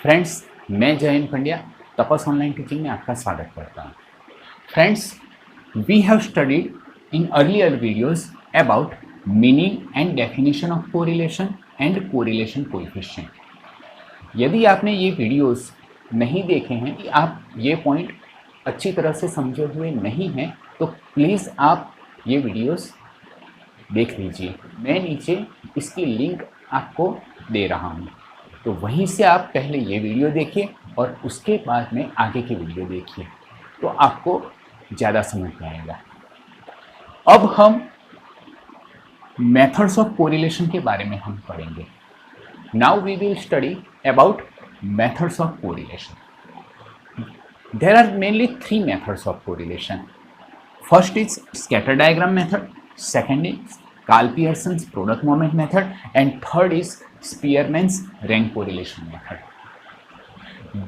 Friends, मैं Jayant Pandya Tapas online teaching में आपका स्वागत करता हूँ। Friends, we have studied in earlier videos about meaning and definition of correlation and correlation coefficient. यदि आपने ये वीडियोस नहीं देखे हैं, कि आप ये पॉइंट अच्छी तरह से समझे हुए नहीं हैं, तो प्लीज़ आप ये वीडियोस देख लीजिए। मैं नीचे इसकी लिंक आपको दे रहा हूँ, तो वहीं से आप पहले ये वीडियो देखिए और उसके बाद में आगे की वीडियो देखिए, तो आपको ज़्यादा समझ में आएगा। अब हम मेथड्स ऑफ कोरिलेशन के बारे में हम पढ़ेंगे। Now we will study about methods of correlation. There are mainly three methods of correlation. First is scatter diagram method, second is Karl-Pearson's product moment method, and third is Spearman's rank correlation method.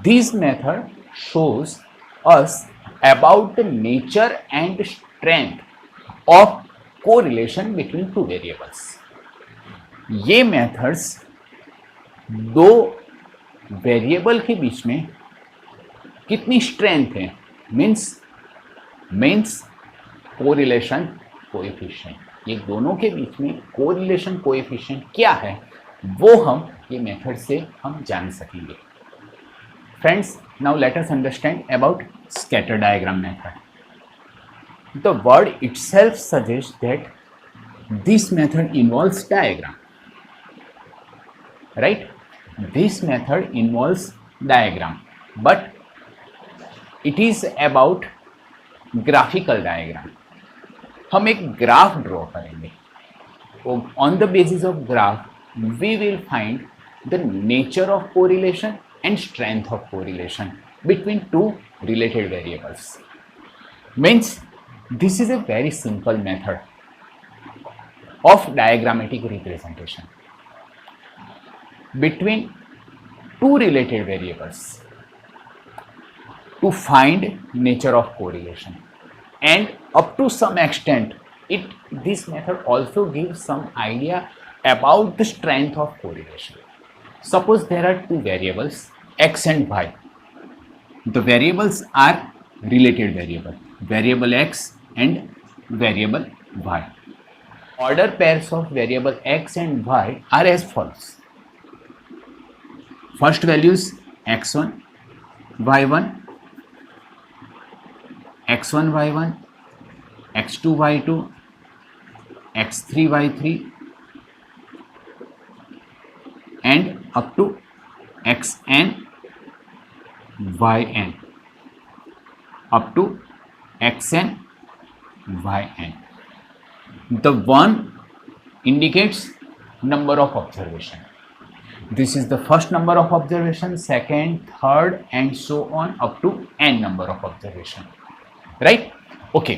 This method shows us about the nature and strength of correlation between two variables. ये methods दो variable के बीच में कितनी strength है, means correlation coefficient, ये दोनों के बीच में कोरिलेशन कोएफिशिएंट क्या है, वो हम ये मेथड से हम जान सकेंगे। Friends, now let us understand about scatter diagram method. The word itself suggest that this method involves diagram, right? This method involves diagram, but it is about graphical diagram. हम एक ग्राफ ड्रॉ करेंगे। On the basis of graph we will find the nature of correlation and strength of correlation between two related variables. Means this is a very simple method of diagrammatic representation between two related variables to find nature of correlation, and up to some extent this method also gives some idea about the strength of correlation. Suppose there are two variables x and y. The variables are related variable x and variable y. Order pairs of variable x and y are as follows. First values x1 y1, x1 y1, x2 y2, x3 y3, and up to xn yn, up to xn yn. The 1 indicates number of observation. This is the first number of observation, second, third, and so on up to n number of observation, right? Okay,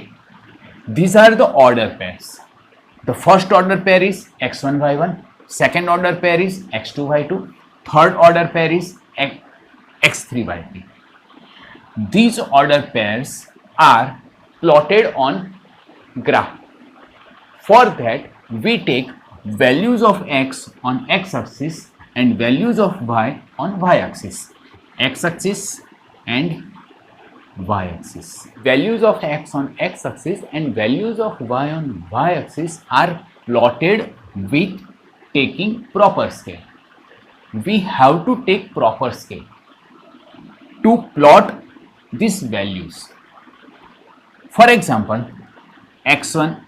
these are the order pairs. The first order pair is x1 y1, second order pair is x2 y2, third order pair is x3 y3. These order pairs are plotted on graph. For that we take values of x on x axis and values of y on y-axis, x-axis and y-axis. Values of x on x-axis and values of y on y-axis are plotted with taking proper scale. We have to take proper scale to plot these values. For example, x1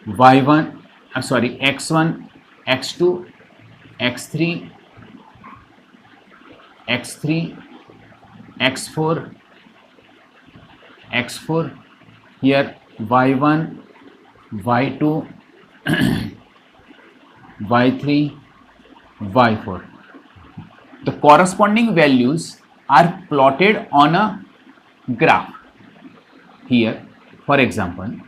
y1, x1, x2, x3, x3, x4, x4, here y1, y2, y3, y4. The corresponding values are plotted on a graph. Here, for example,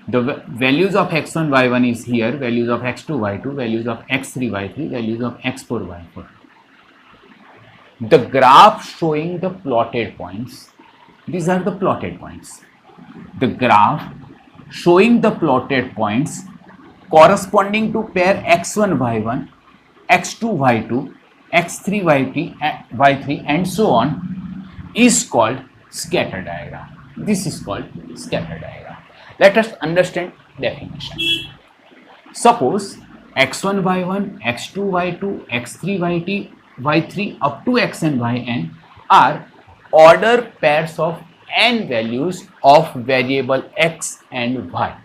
the values of x1 y1 is here, values of x2 y2, values of x3 y3, values of x4 y4. The graph showing the plotted points, these are the plotted points. The graph showing the plotted points corresponding to pair x1 y1, x2 y2 x3 y3 and so on is called scatter diagram. This is called scatter diagram. Let us understand definition. Suppose x1 y1, x2 y2, x3 y3 up to xn yn are order pairs of n values of variable x and y.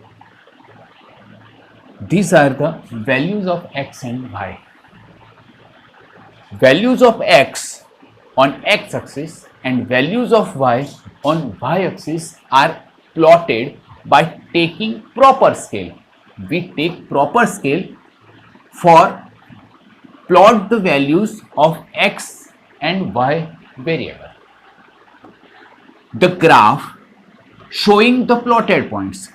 These are the values of x and y. Values of x on x axis and values of y on y axis are plotted by taking proper scale. We take proper scale for plot the values of x and y variable. The graph showing the plotted points,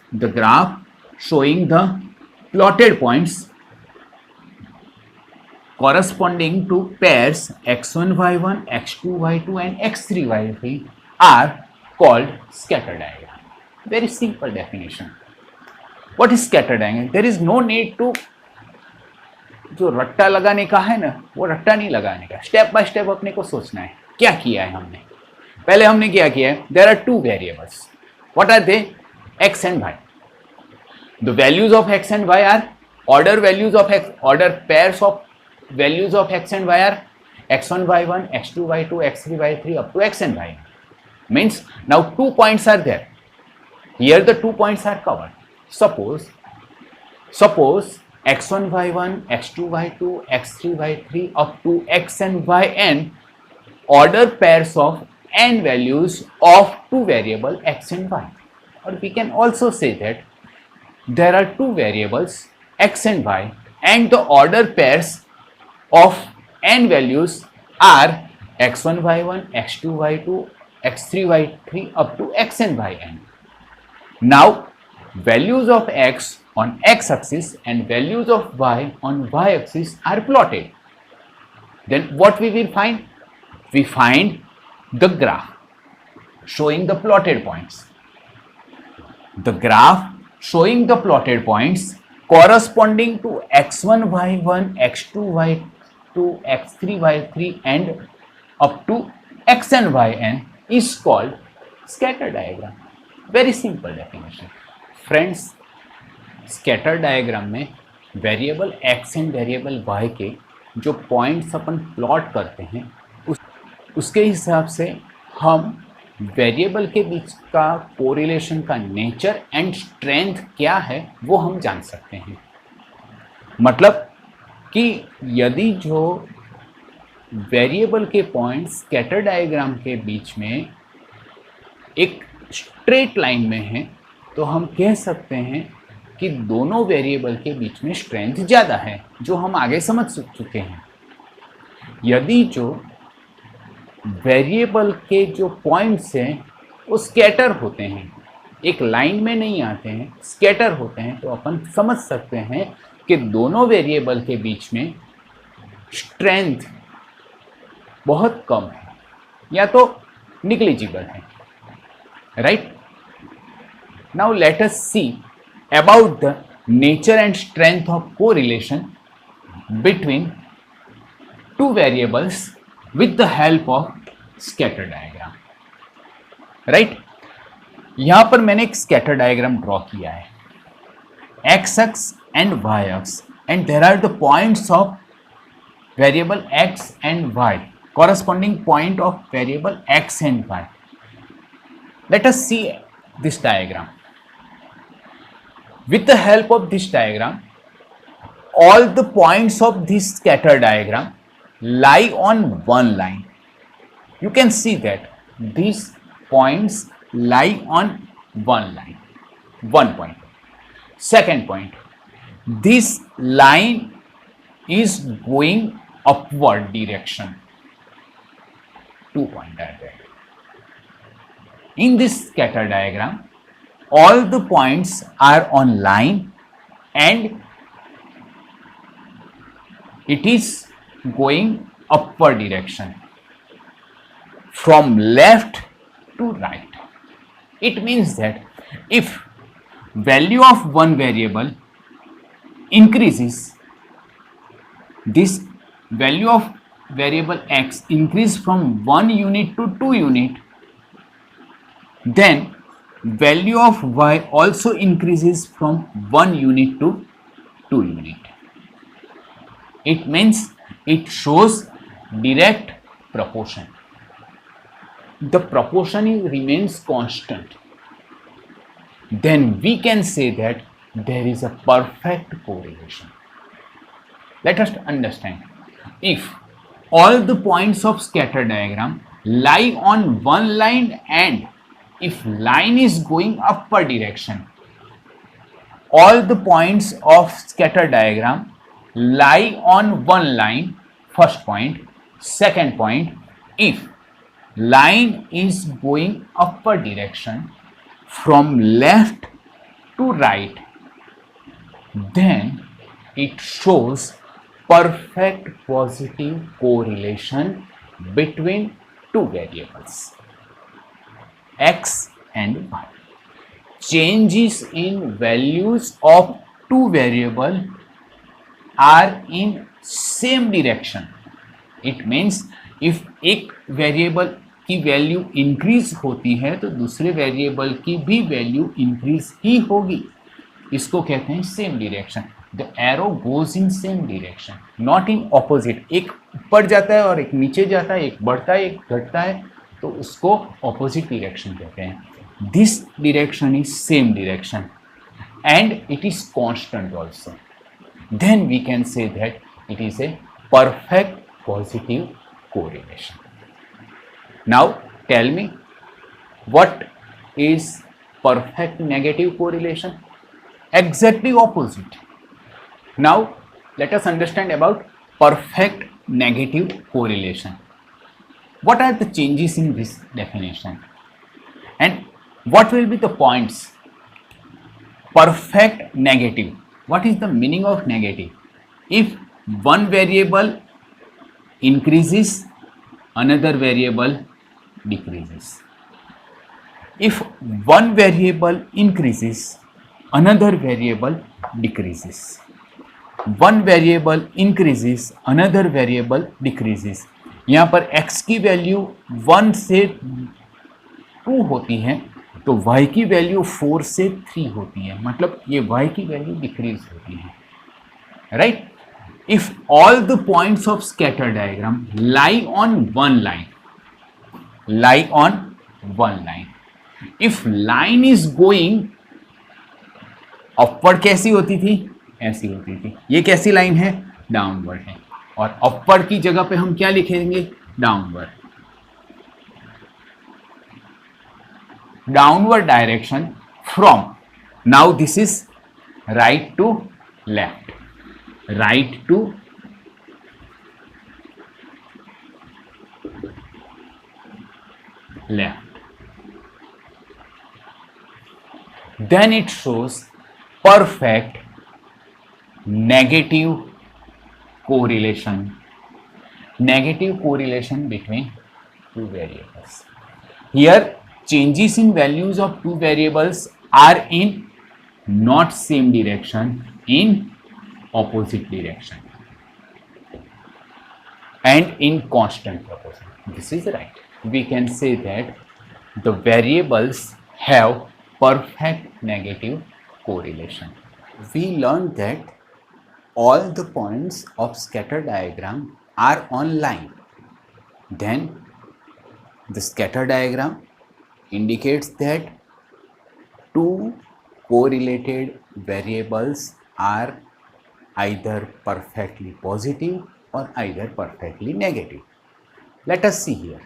corresponding to pairs x1 y1, x2 y2 and x3 y3 are called scatter diagram. Very simple definition. What is scatter diagram? There is no need to जो रट्टा लगाने का है ना, वो रट्टा नहीं लगाने का, स्टेप बाय स्टेप अपने को सोचना है. क्या किया है हमने? पहले हमने क्या किया है? There are two variables. What are they? X and y. The values of x and y are order values of x, order pairs of values of x and y are x1 y1, x2 y2, x3 y3 up to xn y. Means now 2 points are there. Here the 2 points are covered. Suppose x1 y1, x2 y2, x3 y3 up to xn yn order pairs of n values of two variable x and y. Or we can also say that there are two variables x and y and the order pairs of n values are x1 y1, x2 y2, x3 y3 up to xn yn. Now values of x on x axis and values of y on y axis are plotted. Then what we will find? We find the graph showing the plotted points. The graph showing the plotted points corresponding to x1 y1, x2 y2, x3 y3 and up to xn yn is called scatter diagram. Very simple definition. Friends, scatter diagram में variable x and variable y के जो points अपन plot करते हैं उसके हिसाब से हम variable के बीच का कोरिलेशन का नेचर एंड स्ट्रेंथ क्या है वो हम जान सकते हैं. मतलब कि यदि जो वेरिएबल के पॉइंट्स स्कैटर डायग्राम के बीच में एक स्ट्रेट लाइन में है तो हम कह सकते हैं कि दोनों वेरिएबल के बीच में स्ट्रेंथ ज़्यादा है, जो हम आगे समझ चुके हैं. यदि जो वेरिएबल के जो पॉइंट्स हैं वो स्कैटर होते हैं, एक लाइन में नहीं आते हैं, स्कैटर होते हैं, तो अपन समझ सकते हैं कि दोनों वेरिएबल के बीच में स्ट्रेंथ बहुत कम है या तो निग्लिजिबल है. Right. Now let us see about the nature and strength of correlation between two variables with the help of scatter diagram. Right? यहाँ पर मैंने एक scatter diagram draw किया है. X axis and Y axis and there are the points of variable X and Y, corresponding point of variable X and Y. Let us see this diagram. With the help of this diagram, all the points of this scatter diagram lie on one line. You can see that these points lie on one line, one point. Second point, this line is going upward direction. 2 points are there. In this scatter diagram, all the points are on line and it is going upward direction from left to right. It means that if value of one variable increases, this value of variable x increase from 1 unit to 2 unit, then value of y also increases from 1 unit to 2 unit. It means it shows direct proportion. The proportion remains constant. Then we can say that there is a perfect correlation. Let us understand. If all the points of scatter diagram lie on one line and if line is going upward direction, all the points of scatter diagram lie on one line, first point. Second point, if line is going upward direction from left to right, then it shows perfect positive correlation between two variables, x and y. Changes in values of two variables are in same direction. It means if एक variable की value increase होती है तो दूसरे variable की भी value increase ही होगी. इसको कहते हैं same direction. The arrow goes in same direction, not in opposite. एक ऊपर जाता है और एक नीचे जाता है, एक बढ़ता है एक घटता है, तो उसको ऑपोजिट डिरेक्शन कहते हैं. This direction is same direction and it is constant also. Then we can say that it is a perfect positive correlation. Now tell me, what is perfect negative correlation? Exactly opposite. Now let us understand about perfect negative correlation. What are the changes in this definition and what will be the points? Perfect negative. What is the meaning of negative? If one variable increases, another variable decreases. If one variable increases, another variable decreases. One variable increases, another variable decreases. यहाँ पर x की value 1 से 2 होती है तो y की value 4 से 3 होती है, मतलब ये y की वैल्यू डिक्रीज होती है, right. If all the points of scatter diagram lie on one line, lie on one line, if line is going upward, कैसी होती थी? ऐसी होती थी. ये कैसी लाइन है? डाउनवर्ड है. और अपवर्ड की जगह पे हम क्या लिखेंगे? Downward. Downward direction from, now this is right to left, right to left. Then it shows perfect negative correlation, negative correlation between two variables. Here changes in values of two variables are in not same direction, in opposite direction and in constant proportion. This is right. We can say that the variables have perfect negative correlation. We learned that all the points of scatter diagram are on line. Then the scatter diagram indicates that two correlated variables are either perfectly positive or either perfectly negative. Let us see here.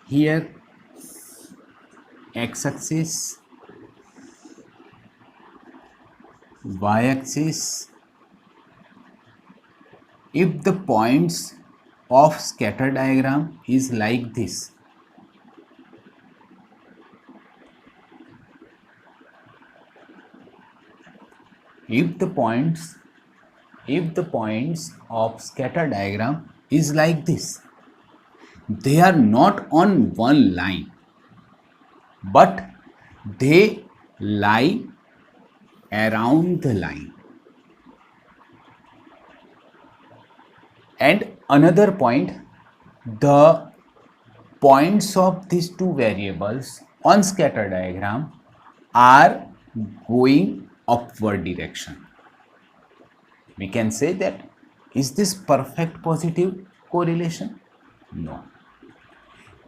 Here x-axis, y-axis. If the points of scatter diagram is like this, if the points of scatter diagram is like this, they are not on one line but they lie around the line. And another point, the points of these two variables on scatter diagram are going upward direction. We can say that, is this perfect positive correlation? No.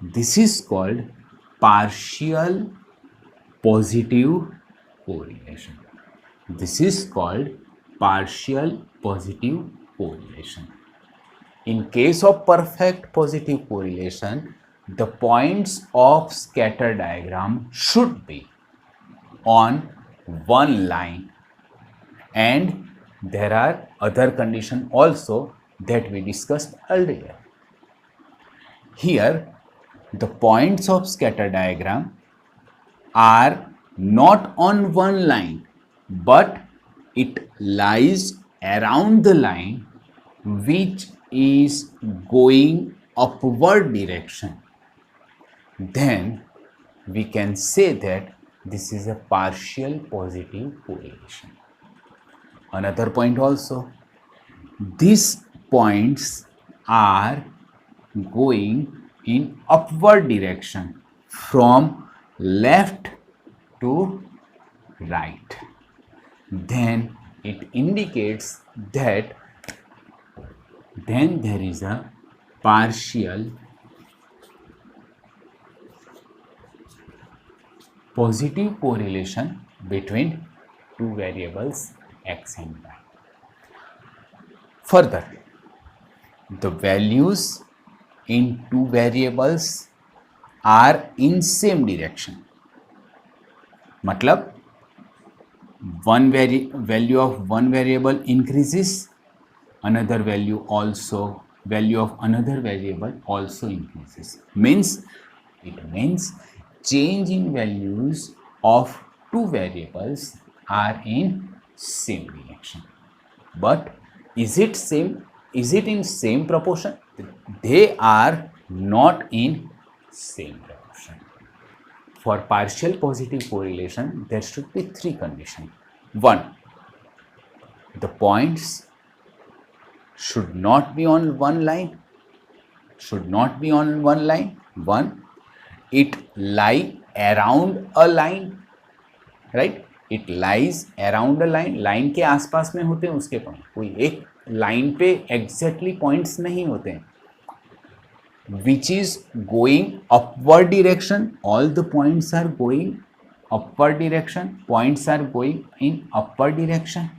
This is called partial positive correlation. This is called partial positive correlation. In case of perfect positive correlation, the points of scatter diagram should be on one line, and there are other conditions also that we discussed earlier. Here, the points of scatter diagram are not on one line, but it lies around the line which is going upward direction. Then we can say that this is a partial positive correlation. Another point also, these points are going in upward direction from left to right. Then it indicates that then there is a partial positive correlation between two variables x and y. Further, the values in two variables are in same direction. मतलब one value of one variable increases, another value of another variable also increases. It means change in values of two variables are in same direction. But is it in same proportion? They are not in same proportion. For partial positive correlation, there should be three conditions. One, the points should not be on one line. One, it lie around a line, right? It lies around a line. Line के आसपास में होते हैं उसके point, कोई एक line पे exactly points नहीं होते हैं. Which is going upward direction. All the points are going upward direction. Points are going in upward direction,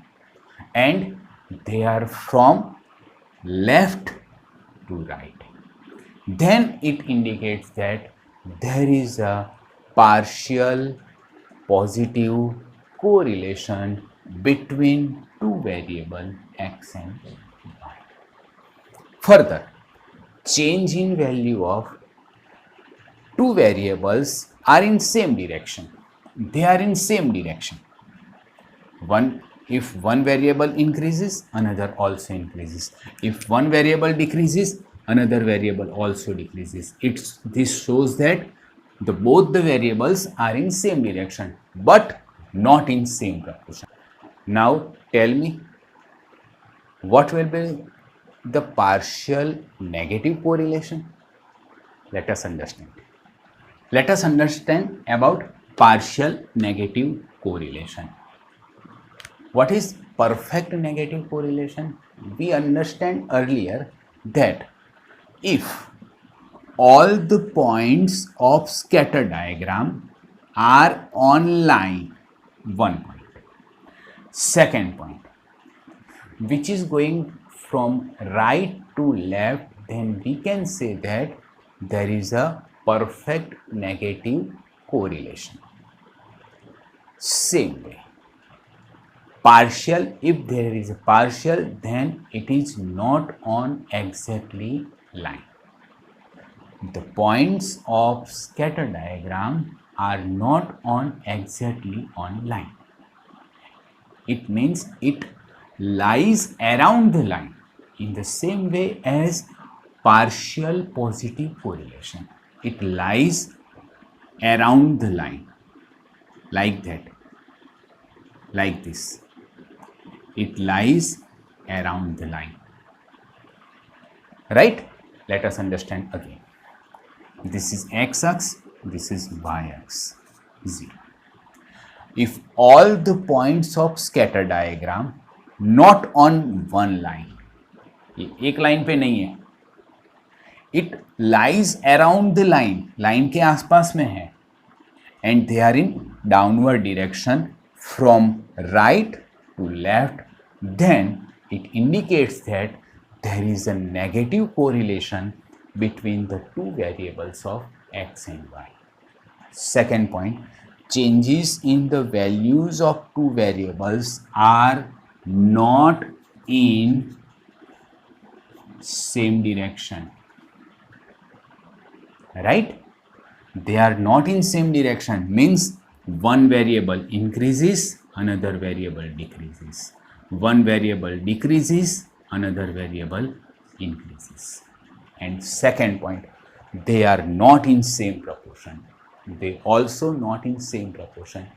and they are from left to right. Then it indicates that there is a partial positive correlation between two variables x and y. Further, change in value of two variables are in same direction. They are in same direction. If one variable increases, another also increases. If one variable decreases, another variable also decreases. This shows that both the variables are in same direction, but not in same proportion. Now tell me, what will be the partial negative correlation? Let us understand. Let us understand about partial negative correlation. What is perfect negative correlation? We understand earlier that if all the points of scatter diagram are on line, one point. Second point, which is going from right to left, then we can say that there is a perfect negative correlation. Same way, partial, if there is a partial, then it is not on exactly line. The points of scatter diagram are not on exactly on line. It means it lies around the line in the same way as partial positive correlation. It lies around the line like that, like this. It lies around the line. right? Let us understand again. This is x-axis, this is y-axis, 0. If all the points of scatter diagram not on one line, ये एक line पे नहीं है, it lies around the line, line के आसपास में है, and they are in downward direction from right to left, then it indicates that there is a negative correlation between the two variables of x and y. Second point, changes in the values of two variables are not in same direction, right? They are not in same direction means one variable increases, another variable decreases. One variable decreases, another variable increases. And second point, they are not in same proportion. They also not in same proportion.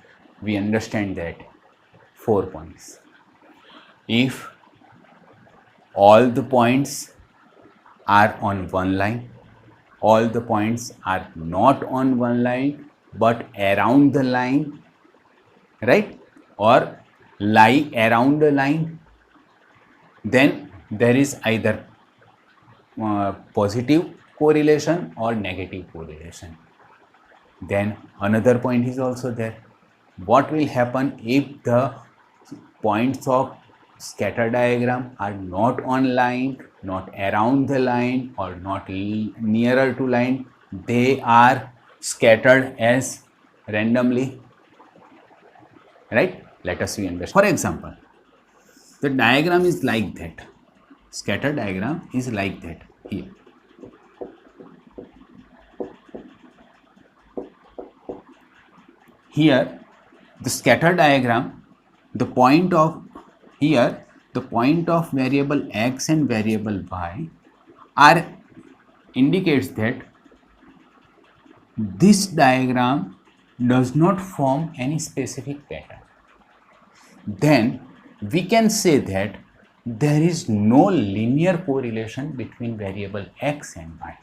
We understand that 4 points. If all the points are on one line, all the points are not on one line but around the line, right, or lie around the line, then there is either positive correlation or negative correlation. Then another point is also there. What will happen if the points of scatter diagram are not on line, not around the line, or not nearer to line? They are scattered as randomly, right? Let us see understand. For example, the diagram is like that. Scatter diagram is like that here. Here the scatter diagram, the point of here, the point of variable x and variable y are indicates that this diagram does not form any specific pattern. Then we can say that there is no linear correlation between variable x and y.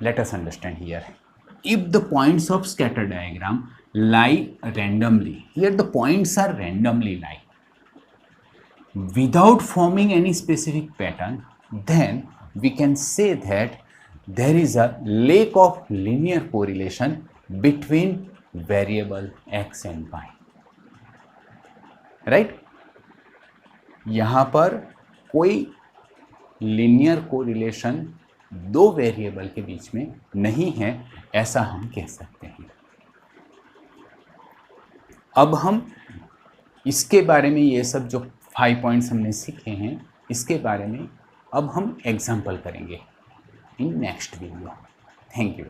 Let us understand here. If the points of scatter diagram lie randomly, here the points are randomly lying without forming any specific pattern, then we can say that there is a lack of linear correlation between variable x and y, right? यहाँ पर कोई linear correlation दो variable के बीच में नहीं है, ऐसा हम कह सकते हैं. अब हम इसके बारे में, ये सब जो 5 पॉइंट्स हमने सीखे हैं, इसके बारे में अब हम एग्जाम्पल करेंगे in next video. Thank you.